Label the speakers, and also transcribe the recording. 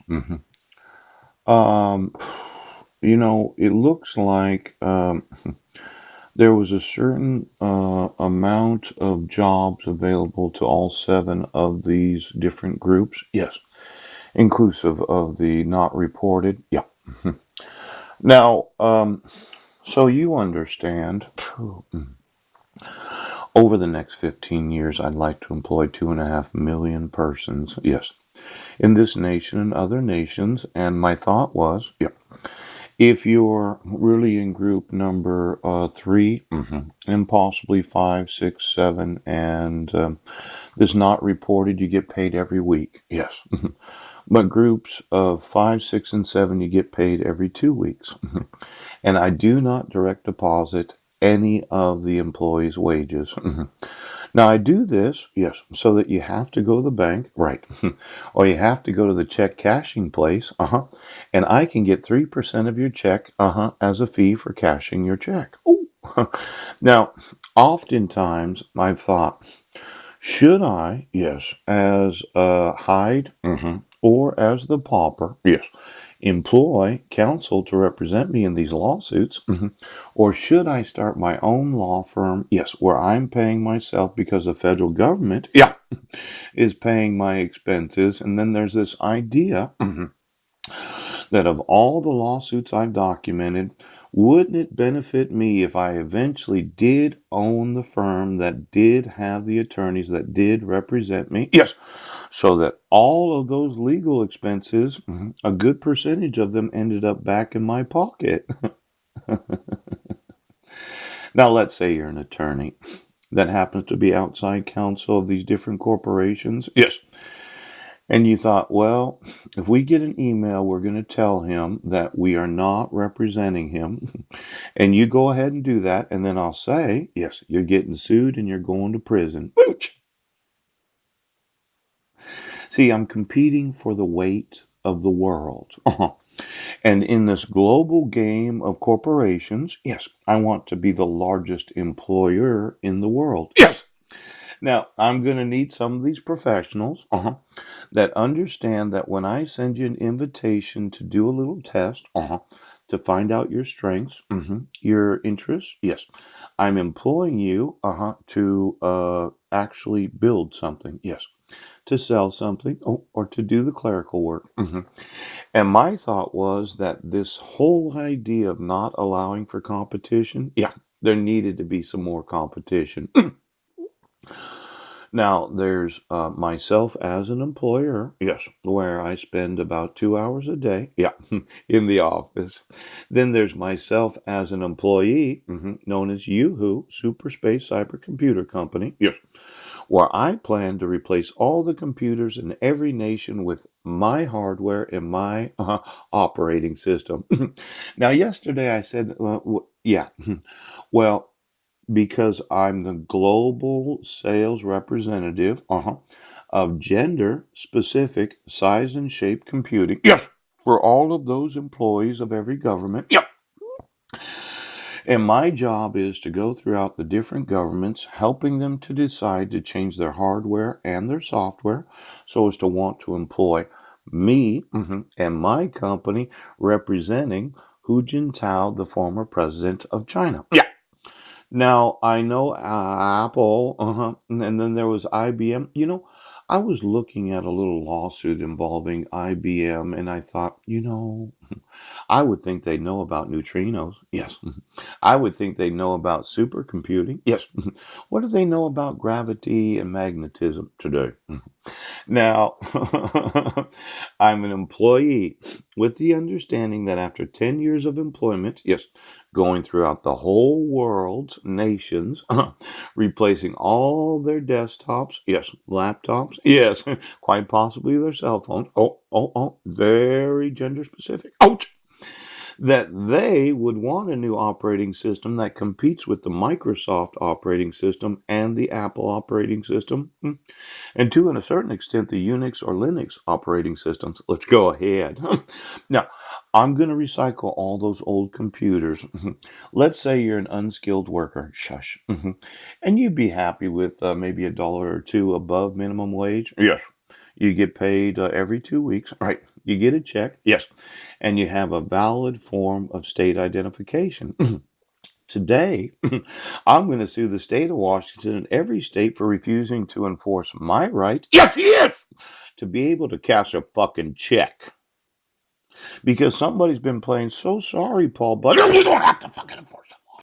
Speaker 1: hmm Um, it looks like there was a certain amount of jobs available to all seven of these different groups. Yes, inclusive of the not reported. Yeah. Now, so you understand, over the next 15 years, I'd like to employ 2.5 million persons. Yes, in this nation and other nations. And my thought was, yeah, if you're really in group number three, and possibly five, six, seven, and is not reported, you get paid every week. Yes. But groups of five, six, and seven, you get paid every 2 weeks. And I do not direct deposit any of the employees' wages. Now, I do this, yes, so that you have to go to the bank, right, or you have to go to the check cashing place, and I can get 3% of your check, as a fee for cashing your check. Ooh. Now, oftentimes I've thought, should I, yes, as Hyde, or as the pauper, yes, employ counsel to represent me in these lawsuits, or should I start my own law firm, yes, where I'm paying myself because the federal government, yeah, is paying my expenses, and then there's this idea that of all the lawsuits I've documented, wouldn't it benefit me if I eventually did own the firm that did have the attorneys that did represent me? Yes, so that all of those legal expenses, a good percentage of them ended up back in my pocket. Now, let's say you're an attorney that happens to be outside counsel of these different corporations. Yes. And you thought, well, if we get an email, we're going to tell him that we are not representing him. And you go ahead and do that. And then I'll say, yes, you're getting sued and you're going to prison. Wooch! See, I'm competing for the weight of the world. And in this global game of corporations, yes, I want to be the largest employer in the world. Yes. Now, I'm going to need some of these professionals that understand that when I send you an invitation to do a little test, to find out your strengths, your interests, yes, I'm employing you, to actually build something, yes, to sell something, or to do the clerical work. And my thought was that this whole idea of not allowing for competition, yeah, there needed to be some more competition. Now, there's myself as an employer, yes, where I spend about 2 hours a day, yeah, in the office. Then there's myself as an employee, known as Yoo-Hoo, Super Space Cybercomputer Company, yes, where I plan to replace all the computers in every nation with my hardware and my operating system. Now, yesterday I said, yeah, well, because I'm the global sales representative, of gender specific size and shape computing. Yes. For all of those employees of every government. Yep. And my job is to go throughout the different governments, helping them to decide to change their hardware and their software so as to want to employ me, and my company representing Hu Jintao, the former president of China. Yeah. Now, I know Apple, and then there was IBM. I was looking at a little lawsuit involving IBM, and I thought, I would think they know about neutrinos. Yes. I would think they know about supercomputing. Yes. What do they know about gravity and magnetism today? Now, I'm an employee with the understanding that after 10 years of employment, yes, going throughout the whole world's nations, replacing all their desktops, yes, laptops, yes, quite possibly their cell phones. Very gender specific. Ouch! That they would want a new operating system that competes with the Microsoft operating system and the Apple operating system, and to a certain extent the Unix or Linux operating systems. Let's go ahead. Now, I'm going to recycle all those old computers. Let's say you're an unskilled worker, shush, and you'd be happy with maybe $1 or two above minimum wage. Yes. You get paid every 2 weeks, right? You get a check, yes, and you have a valid form of state identification. Today, I'm going to sue the state of Washington and every state for refusing to enforce my right, yes, yes, to be able to cash a fucking check. Because somebody's been playing so sorry, Paul, but you don't have to fucking enforce